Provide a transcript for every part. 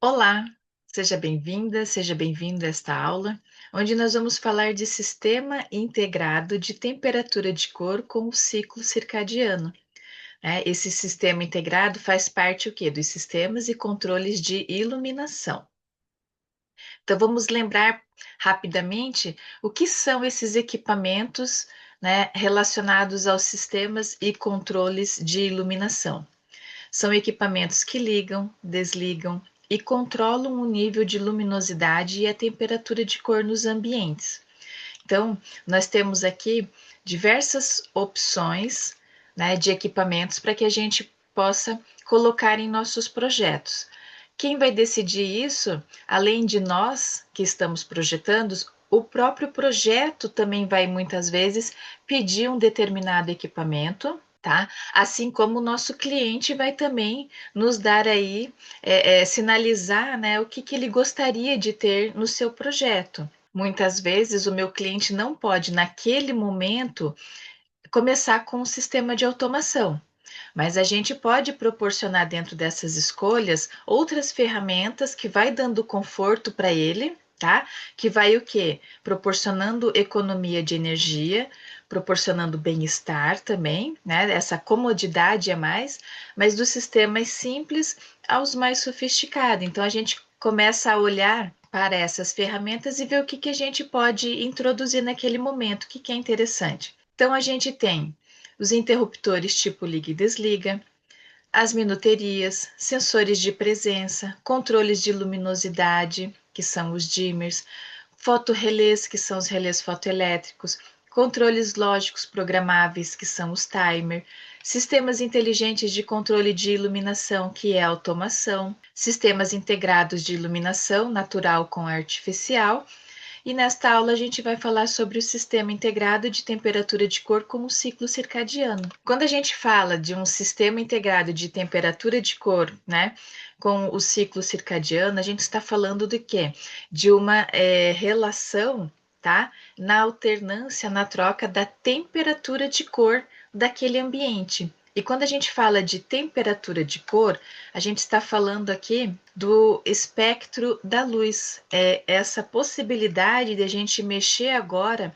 Olá, seja bem-vinda, seja bem-vindo a esta aula, onde nós vamos falar de sistema integrado de temperatura de cor com o ciclo circadiano, né? Esse sistema integrado faz parte o quê? Dos sistemas e controles de iluminação. Então vamos lembrar rapidamente o que são esses equipamentos, né, relacionados aos sistemas e controles de iluminação. São equipamentos que ligam, desligam e controlam o nível de luminosidade e a temperatura de cor nos ambientes. Então, nós temos aqui diversas opções, né, de equipamentos para que a gente possa colocar em nossos projetos. Quem vai decidir isso, além de nós que estamos projetando, o próprio projeto também vai muitas vezes pedir um determinado equipamento, tá? Assim como o nosso cliente vai também nos dar aí, sinalizar, né, o que ele gostaria de ter no seu projeto. Muitas vezes o meu cliente não pode, naquele momento, começar com um sistema de automação. Mas a gente pode proporcionar dentro dessas escolhas outras ferramentas que vai dando conforto para ele, tá? Que vai o quê? Proporcionando economia de energia, proporcionando bem-estar também, né? Essa comodidade a mais, mas dos sistemas simples aos mais sofisticados. Então a gente começa a olhar para essas ferramentas e ver o que a gente pode introduzir naquele momento, o que é interessante. Então a gente tem os interruptores tipo liga e desliga, as minuterias, sensores de presença, controles de luminosidade, que são os dimmers, fotorrelés, que são os relés fotoelétricos, controles lógicos programáveis, que são os timer, sistemas inteligentes de controle de iluminação, que é a automação, sistemas integrados de iluminação natural com artificial, e nesta aula a gente vai falar sobre o sistema integrado de temperatura de cor como ciclo circadiano. Quando a gente fala de um sistema integrado de temperatura de cor, né, com o ciclo circadiano, a gente está falando do quê? De uma relação, tá, na alternância, na troca da temperatura de cor daquele ambiente. E quando a gente fala de temperatura de cor, a gente está falando aqui do espectro da luz, é essa possibilidade de a gente mexer agora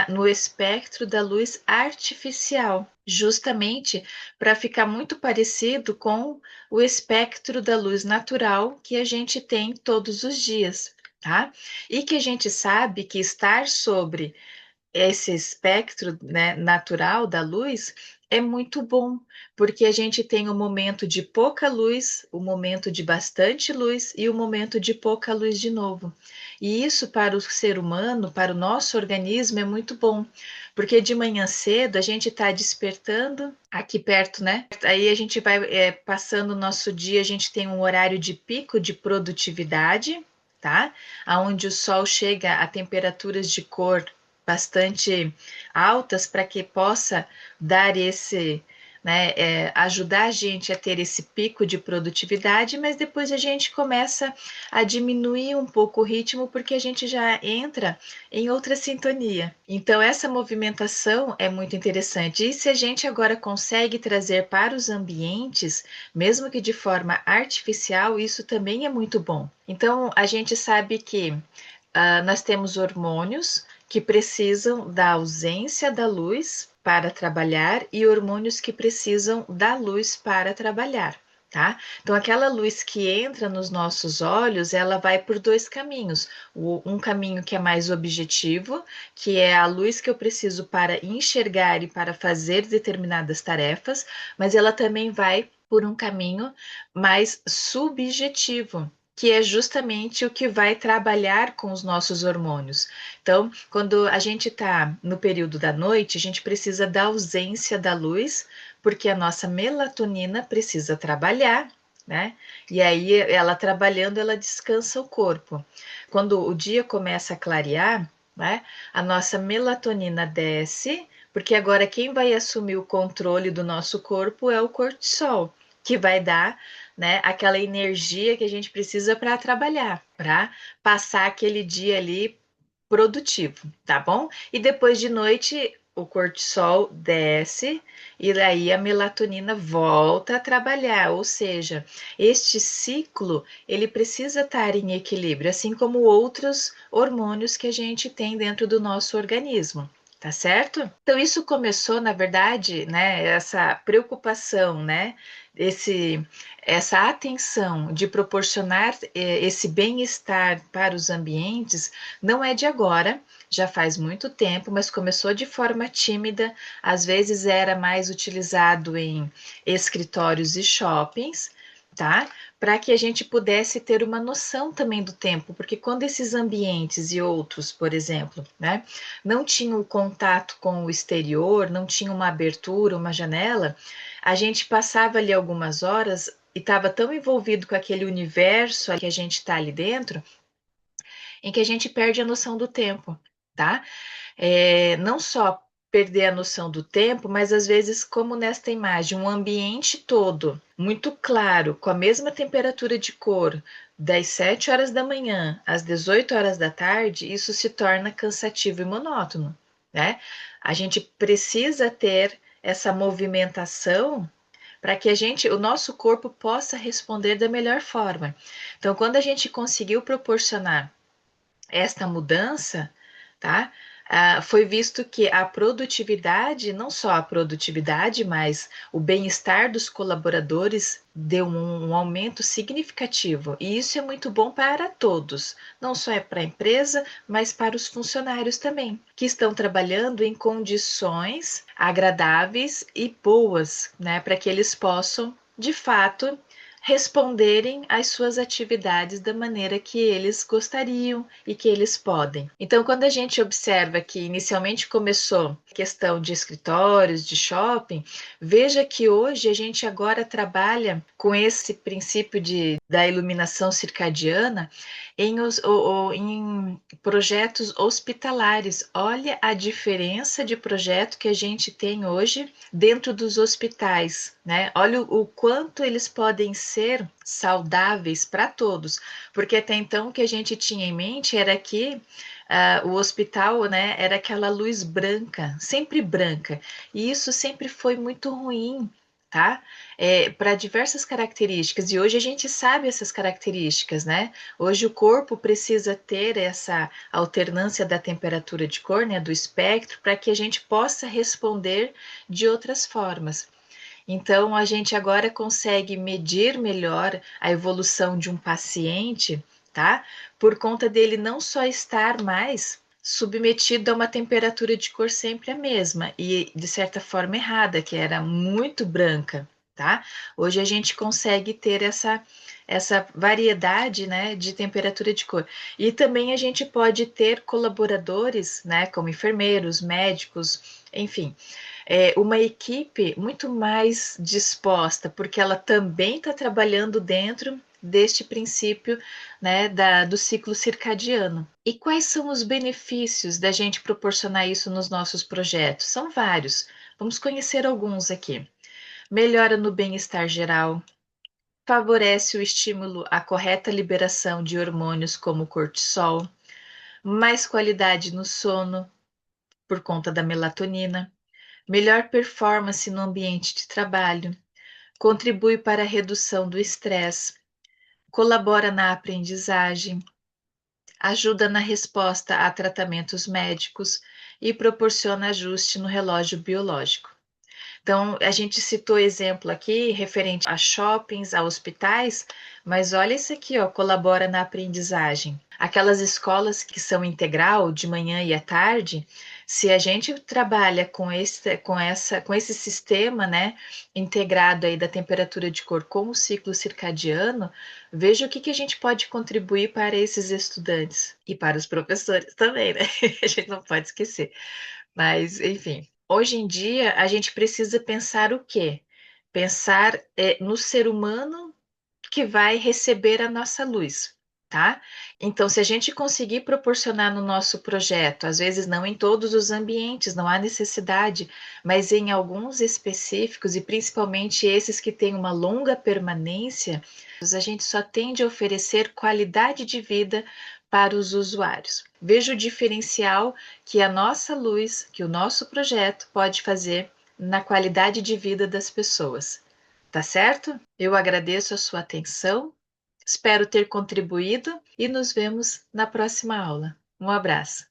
no espectro da luz artificial, justamente para ficar muito parecido com o espectro da luz natural que a gente tem todos os dias, tá? E que a gente sabe que estar sobre esse espectro, né, natural da luz é muito bom, porque a gente tem o momento de pouca luz, o momento de bastante luz e o momento de pouca luz de novo. E isso para o ser humano, para o nosso organismo, é muito bom, porque de manhã cedo a gente está despertando aqui perto, né? Aí a gente vai passando o nosso dia, a gente tem um horário de pico de produtividade, tá? Aonde o sol chega a temperaturas de cor bastante altas para que possa dar esse, né, ajudar a gente a ter esse pico de produtividade, mas depois a gente começa a diminuir um pouco o ritmo porque a gente já entra em outra sintonia. Então, essa movimentação é muito interessante. E se a gente agora consegue trazer para os ambientes, mesmo que de forma artificial, isso também é muito bom. Então, a gente sabe que nós temos hormônios que precisam da ausência da luz para trabalhar e hormônios que precisam da luz para trabalhar, tá? Então, aquela luz que entra nos nossos olhos, ela vai por dois caminhos. Um caminho que é mais objetivo, que é a luz que eu preciso para enxergar e para fazer determinadas tarefas, mas ela também vai por um caminho mais subjetivo, que é justamente o que vai trabalhar com os nossos hormônios. Então, quando a gente está no período da noite, a gente precisa da ausência da luz, porque a nossa melatonina precisa trabalhar, né? E aí, ela trabalhando, ela descansa o corpo. Quando o dia começa a clarear, né? A nossa melatonina desce, porque agora quem vai assumir o controle do nosso corpo é o cortisol, que vai dar, né, aquela energia que a gente precisa para trabalhar, para passar aquele dia ali produtivo, tá bom? E depois de noite o cortisol desce e daí a melatonina volta a trabalhar, ou seja, este ciclo ele precisa estar em equilíbrio, assim como outros hormônios que a gente tem dentro do nosso organismo. Tá certo? Então, isso começou, na verdade, né, essa preocupação, né, essa atenção de proporcionar esse bem-estar para os ambientes, não é de agora, já faz muito tempo, mas começou de forma tímida, às vezes era mais utilizado em escritórios e shoppings, tá? Para que a gente pudesse ter uma noção também do tempo, porque quando esses ambientes e outros, por exemplo, né, não tinham contato com o exterior, não tinha uma abertura, uma janela, a gente passava ali algumas horas e estava tão envolvido com aquele universo que a gente está ali dentro, em que a gente perde a noção do tempo, tá? Não só perder a noção do tempo, mas às vezes, como nesta imagem, um ambiente todo muito claro, com a mesma temperatura de cor, das 7 horas da manhã às 18 horas da tarde, isso se torna cansativo e monótono, né? A gente precisa ter essa movimentação para que o nosso corpo possa responder da melhor forma. Então, quando a gente conseguiu proporcionar esta mudança, tá? Foi visto que a produtividade, não só a produtividade, mas o bem-estar dos colaboradores deu um aumento significativo. E isso é muito bom para todos, não só é para a empresa, mas para os funcionários também, que estão trabalhando em condições agradáveis e boas, né, para que eles possam, de fato, responderem às suas atividades da maneira que eles gostariam e que eles podem. Então, quando a gente observa que inicialmente começou a questão de escritórios, de shopping, veja que hoje a gente agora trabalha com esse princípio da iluminação circadiana em projetos hospitalares. Olha a diferença de projeto que a gente tem hoje dentro dos hospitais, né? Olha o quanto eles podem ser saudáveis para todos, porque até então o que a gente tinha em mente era que o hospital, né, era aquela luz branca, sempre branca, e isso sempre foi muito ruim, tá? Para diversas características, e hoje a gente sabe essas características, né? Hoje o corpo precisa ter essa alternância da temperatura de cor, né, do espectro, para que a gente possa responder de outras formas. Então, a gente agora consegue medir melhor a evolução de um paciente, tá? Por conta dele não só estar mais submetido a uma temperatura de cor sempre a mesma e de certa forma errada, que era muito branca, tá? Hoje a gente consegue ter essa variedade, né, de temperatura de cor. E também a gente pode ter colaboradores, né, como enfermeiros, médicos, enfim, uma equipe muito mais disposta, porque ela também está trabalhando dentro deste princípio, né, do ciclo circadiano. E quais são os benefícios da gente proporcionar isso nos nossos projetos? São vários. Vamos conhecer alguns aqui. Melhora no bem-estar geral, favorece o estímulo à correta liberação de hormônios como cortisol, mais qualidade no sono por conta da melatonina, melhor performance no ambiente de trabalho, contribui para a redução do estresse, colabora na aprendizagem, ajuda na resposta a tratamentos médicos e proporciona ajuste no relógio biológico. Então, a gente citou exemplo aqui referente a shoppings, a hospitais, mas olha isso aqui, ó, colabora na aprendizagem. Aquelas escolas que são integral, de manhã e à tarde, se a gente trabalha com esse sistema, né, integrado aí da temperatura de cor com o ciclo circadiano, veja o que a gente pode contribuir para esses estudantes e para os professores também, né? A gente não pode esquecer. Mas, enfim, hoje em dia a gente precisa pensar o quê? Pensar no ser humano que vai receber a nossa luz, tá? Então, se a gente conseguir proporcionar no nosso projeto, às vezes não em todos os ambientes, não há necessidade, mas em alguns específicos, e principalmente esses que têm uma longa permanência, a gente só tende a oferecer qualidade de vida para os usuários. Veja o diferencial que a nossa luz, que o nosso projeto pode fazer na qualidade de vida das pessoas. Tá certo? Eu agradeço a sua atenção, espero ter contribuído e nos vemos na próxima aula. Um abraço.